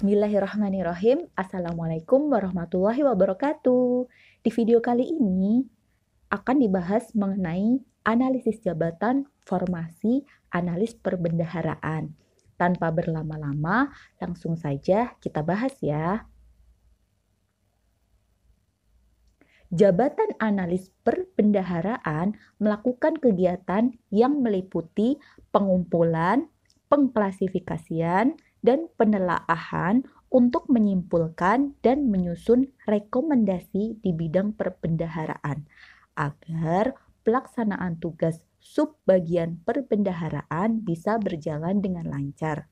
Bismillahirrahmanirrahim. Assalamualaikum warahmatullahi wabarakatuh. Di video kali ini akan dibahas mengenai analisis jabatan, formasi, analis perbendaharaan. Tanpa berlama-lama, langsung saja kita bahas ya. Jabatan analis perbendaharaan melakukan kegiatan yang meliputi pengumpulan, pengklasifikasian, dan penelaahan untuk menyimpulkan dan menyusun rekomendasi di bidang perbendaharaan agar pelaksanaan tugas subbagian perbendaharaan bisa berjalan dengan lancar.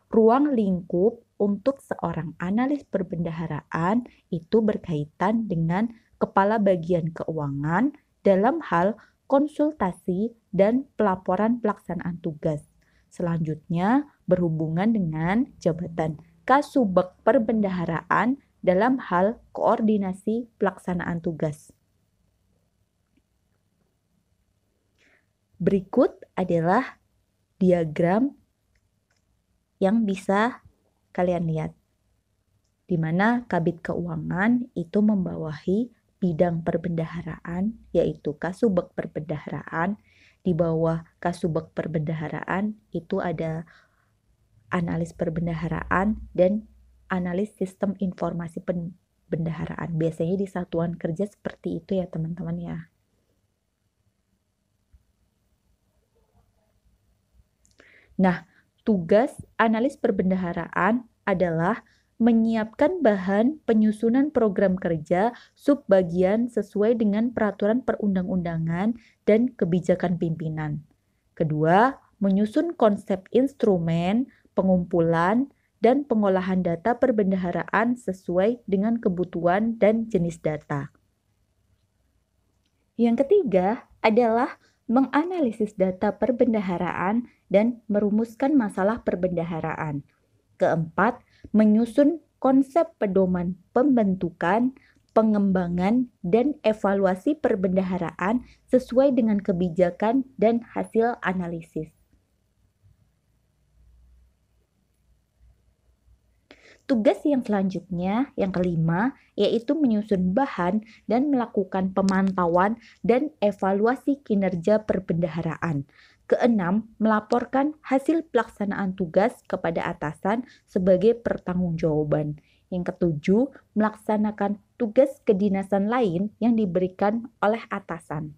Ruang lingkup untuk seorang analis perbendaharaan itu berkaitan dengan kepala bagian keuangan dalam hal konsultasi dan pelaporan pelaksanaan tugas. Selanjutnya, berhubungan dengan jabatan Kasubag Perbendaharaan dalam hal koordinasi pelaksanaan tugas. Berikut adalah diagram yang bisa kalian lihat, di mana Kabid Keuangan itu membawahi bidang perbendaharaan, yaitu Kasubag Perbendaharaan. Di bawah Kasubag Perbendaharaan itu ada analis perbendaharaan dan analis sistem informasi perbendaharaan. Biasanya di satuan kerja seperti itu ya teman-teman ya. Nah, tugas analis perbendaharaan adalah menyiapkan bahan penyusunan program kerja subbagian sesuai dengan peraturan perundang-undangan dan kebijakan pimpinan. Kedua, menyusun konsep instrumen, pengumpulan, dan pengolahan data perbendaharaan sesuai dengan kebutuhan dan jenis data. Yang ketiga adalah menganalisis data perbendaharaan dan merumuskan masalah perbendaharaan. Keempat, menyusun konsep pedoman pembentukan, pengembangan, dan evaluasi perbendaharaan sesuai dengan kebijakan dan hasil analisis. Tugas yang selanjutnya, yang kelima, yaitu menyusun bahan dan melakukan pemantauan dan evaluasi kinerja perbendaharaan. Keenam, melaporkan hasil pelaksanaan tugas kepada atasan sebagai pertanggungjawaban. Yang ketujuh, melaksanakan tugas kedinasan lain yang diberikan oleh atasan.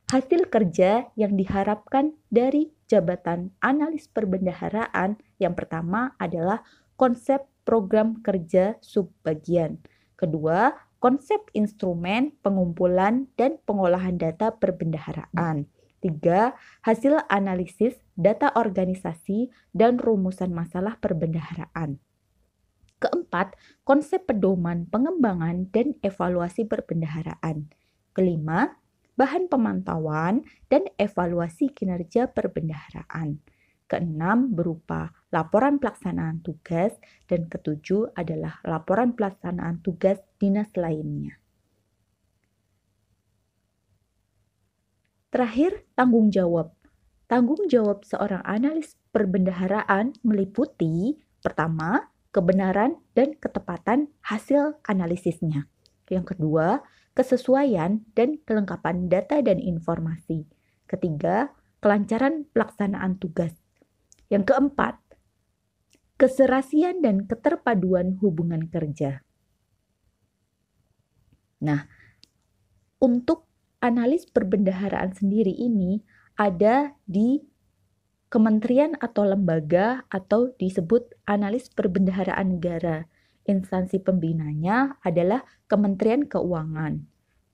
Hasil kerja yang diharapkan dari jabatan analis perbendaharaan yang pertama adalah konsep program kerja subbagian. Kedua, konsep instrumen, pengumpulan, dan pengolahan data perbendaharaan. Tiga, hasil analisis data organisasi dan rumusan masalah perbendaharaan. Keempat, konsep pedoman pengembangan dan evaluasi perbendaharaan. Kelima, bahan pemantauan dan evaluasi kinerja perbendaharaan. Keenam, berupa laporan pelaksanaan tugas, dan ketujuh adalah laporan pelaksanaan tugas dinas lainnya. Terakhir, tanggung jawab. Tanggung jawab seorang analis perbendaharaan meliputi pertama, kebenaran dan ketepatan hasil analisisnya. Yang kedua, kesesuaian dan kelengkapan data dan informasi. Ketiga, kelancaran pelaksanaan tugas. Yang keempat, keserasian dan keterpaduan hubungan kerja. Nah, untuk analis perbendaharaan sendiri ini ada di kementerian atau lembaga atau disebut analis perbendaharaan negara. Instansi pembinanya adalah Kementerian Keuangan.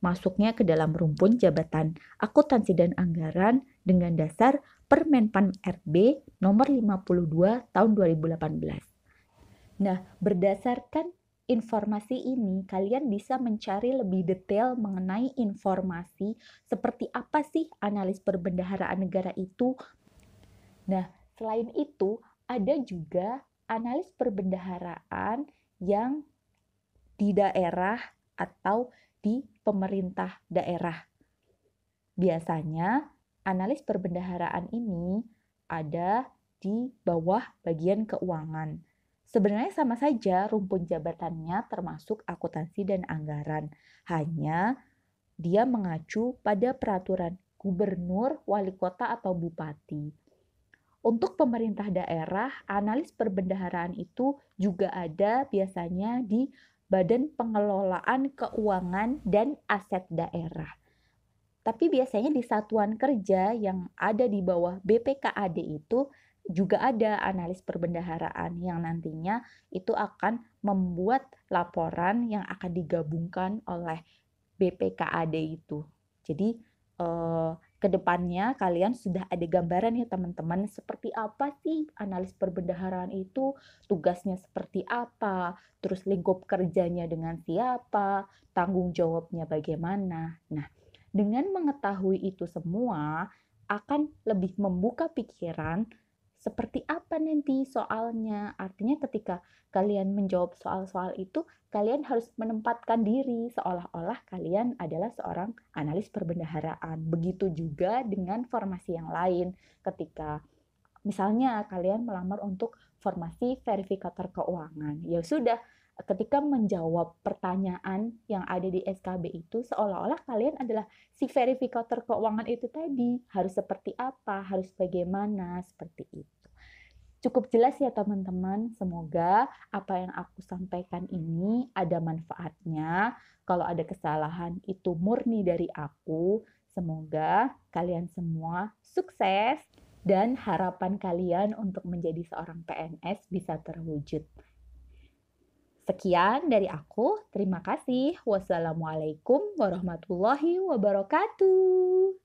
Masuknya ke dalam rumpun jabatan akuntansi dan anggaran dengan dasar Permenpan RB nomor 52 tahun 2018. Nah, berdasarkan informasi ini, kalian bisa mencari lebih detail mengenai informasi seperti apa sih analis perbendaharaan negara itu. Nah, selain itu, ada juga analis perbendaharaan yang di daerah atau di pemerintah daerah. Biasanya, analis perbendaharaan ini ada di bawah bagian keuangan. Sebenarnya sama saja rumpun jabatannya termasuk akuntansi dan anggaran. Hanya dia mengacu pada peraturan gubernur, wali kota, atau bupati. Untuk pemerintah daerah, analis perbendaharaan itu juga ada biasanya di Badan Pengelolaan Keuangan dan Aset Daerah. Tapi biasanya di satuan kerja yang ada di bawah BPKAD itu juga ada analis perbendaharaan yang nantinya itu akan membuat laporan yang akan digabungkan oleh BPKAD itu. Jadi ke depannya kalian sudah ada gambaran ya teman-teman, seperti apa sih analis perbendaharaan itu, tugasnya seperti apa, terus lingkup kerjanya dengan siapa, tanggung jawabnya bagaimana. Nah, dengan mengetahui itu semua akan lebih membuka pikiran seperti apa nanti soalnya. Artinya ketika kalian menjawab soal-soal itu, kalian harus menempatkan diri seolah-olah kalian adalah seorang analis perbendaharaan. Begitu juga dengan formasi yang lain. Ketika misalnya kalian melamar untuk formasi verifikator keuangan, ya sudah, ketika menjawab pertanyaan yang ada di SKB itu seolah-olah kalian adalah si verifikator keuangan itu tadi. Harus seperti apa, harus bagaimana, seperti itu. Cukup jelas ya teman-teman, semoga apa yang aku sampaikan ini ada manfaatnya. Kalau ada kesalahan itu murni dari aku. Semoga kalian semua sukses dan harapan kalian untuk menjadi seorang PNS bisa terwujud. Sekian dari aku, terima kasih. Wassalamualaikum warahmatullahi wabarakatuh.